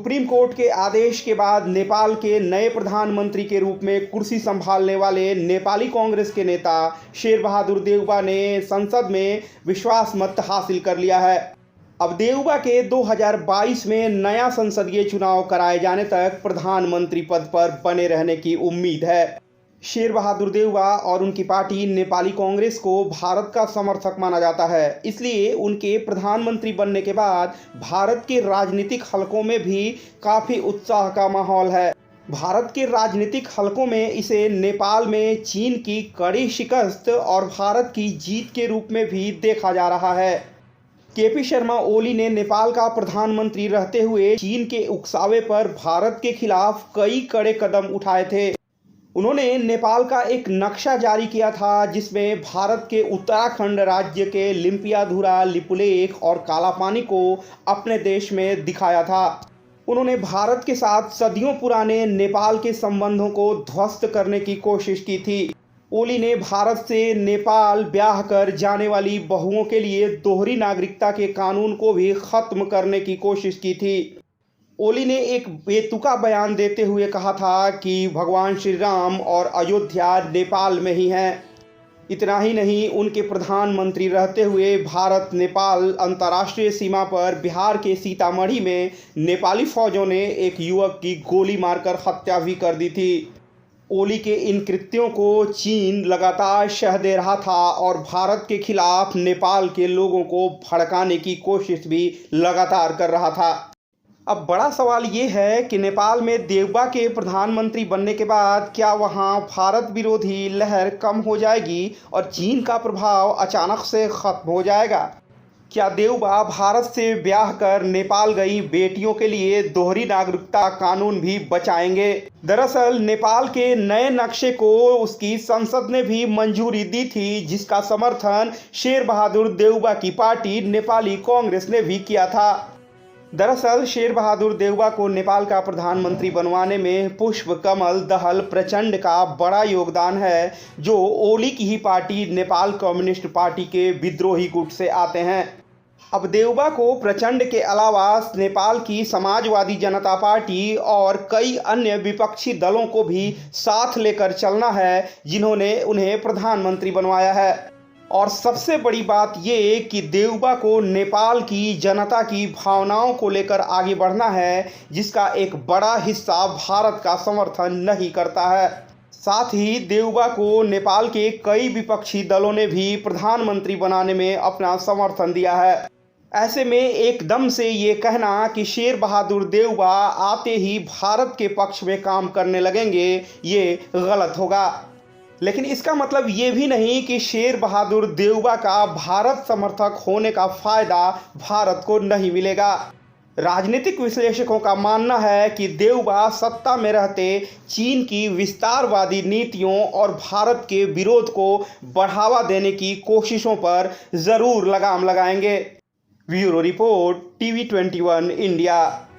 Supreme court के आदेश के बाद नेपाल के नए प्रधानमंत्री के रूप में कुर्सी संभालने वाले नेपाली कांग्रेस के नेता शेरबहादुर देउबा ने संसद में विश्वास मत हासिल कर लिया है। अब देउबा के 2022 में नया संसदीय चुनाव कराए जाने तक प्रधानमंत्री पद पर बने रहने की उम्मीद है। शेरबहादुर देउबा और उनकी पार्टी नेपाली कांग्रेस को भारत का समर्थक माना जाता है, इसलिए उनके प्रधानमंत्री बनने के बाद भारत के राजनीतिक हलकों में भी काफ़ी उत्साह का माहौल है। भारत के राजनीतिक हलकों में इसे नेपाल में चीन की कड़ी शिकस्त और भारत की जीत के रूप में भी देखा जा रहा है। केपी शर्मा ओली ने नेपाल का प्रधानमंत्री रहते हुए चीन के उकसावे पर भारत के खिलाफ कई कड़े कदम उठाए थे। उन्होंने नेपाल का एक नक्शा जारी किया था जिसमें भारत के उत्तराखंड राज्य के लिम्पियाधुरा, लिपुलेख और कालापानी को अपने देश में दिखाया था। उन्होंने भारत के साथ सदियों पुराने नेपाल के संबंधों को ध्वस्त करने की कोशिश की थी। ओली ने भारत से नेपाल ब्याह कर जाने वाली बहुओं के लिए दोहरी नागरिकता के कानून को भी खत्म करने की कोशिश की थी। ओली ने एक बेतुका बयान देते हुए कहा था कि भगवान श्री राम और अयोध्या नेपाल में ही हैं। इतना ही नहीं, उनके प्रधानमंत्री रहते हुए भारत नेपाल अंतर्राष्ट्रीय सीमा पर बिहार के सीतामढ़ी में नेपाली फौजों ने एक युवक की गोली मारकर हत्या भी कर दी थी। ओली के इन कृत्यों को चीन लगातार शह दे रहा था और भारत के खिलाफ नेपाल के लोगों को भड़काने की कोशिश भी लगातार कर रहा था। अब बड़ा सवाल ये है कि नेपाल में देउबा के प्रधानमंत्री बनने के बाद क्या वहाँ भारत विरोधी लहर कम हो जाएगी और चीन का प्रभाव अचानक से खत्म हो जाएगा? क्या देउबा भारत से ब्याह कर नेपाल गई बेटियों के लिए दोहरी नागरिकता कानून भी बचाएंगे? दरअसल नेपाल के नए नक्शे को उसकी संसद ने भी मंजूरी दी थी, जिसका समर्थन शेरबहादुर देउबा की पार्टी नेपाली कांग्रेस ने भी किया था। दरअसल शेरबहादुर देउबा को नेपाल का प्रधानमंत्री बनवाने में पुष्प कमल दहल प्रचंड का बड़ा योगदान है, जो ओली की ही पार्टी नेपाल कम्युनिस्ट पार्टी के विद्रोही गुट से आते हैं। अब देउबा को प्रचंड के अलावा नेपाल की समाजवादी जनता पार्टी और कई अन्य विपक्षी दलों को भी साथ लेकर चलना है, जिन्होंने उन्हें प्रधानमंत्री बनवाया है। और सबसे बड़ी बात ये कि देउबा को नेपाल की जनता की भावनाओं को लेकर आगे बढ़ना है, जिसका एक बड़ा हिस्सा भारत का समर्थन नहीं करता है। साथ ही देउबा को नेपाल के कई विपक्षी दलों ने भी प्रधानमंत्री बनाने में अपना समर्थन दिया है। ऐसे में एकदम से ये कहना कि शेरबहादुर देउबा आते ही भारत के पक्ष में काम करने लगेंगे, ये गलत होगा। लेकिन इसका मतलब ये भी नहीं कि शेरबहादुर देउबा का भारत समर्थक होने का फ़ायदा भारत को नहीं मिलेगा। राजनीतिक विश्लेषकों का मानना है कि देउबा सत्ता में रहते चीन की विस्तारवादी नीतियों और भारत के विरोध को बढ़ावा देने की कोशिशों पर ज़रूर लगाम लगाएंगे। Bureau report, TV 21 India.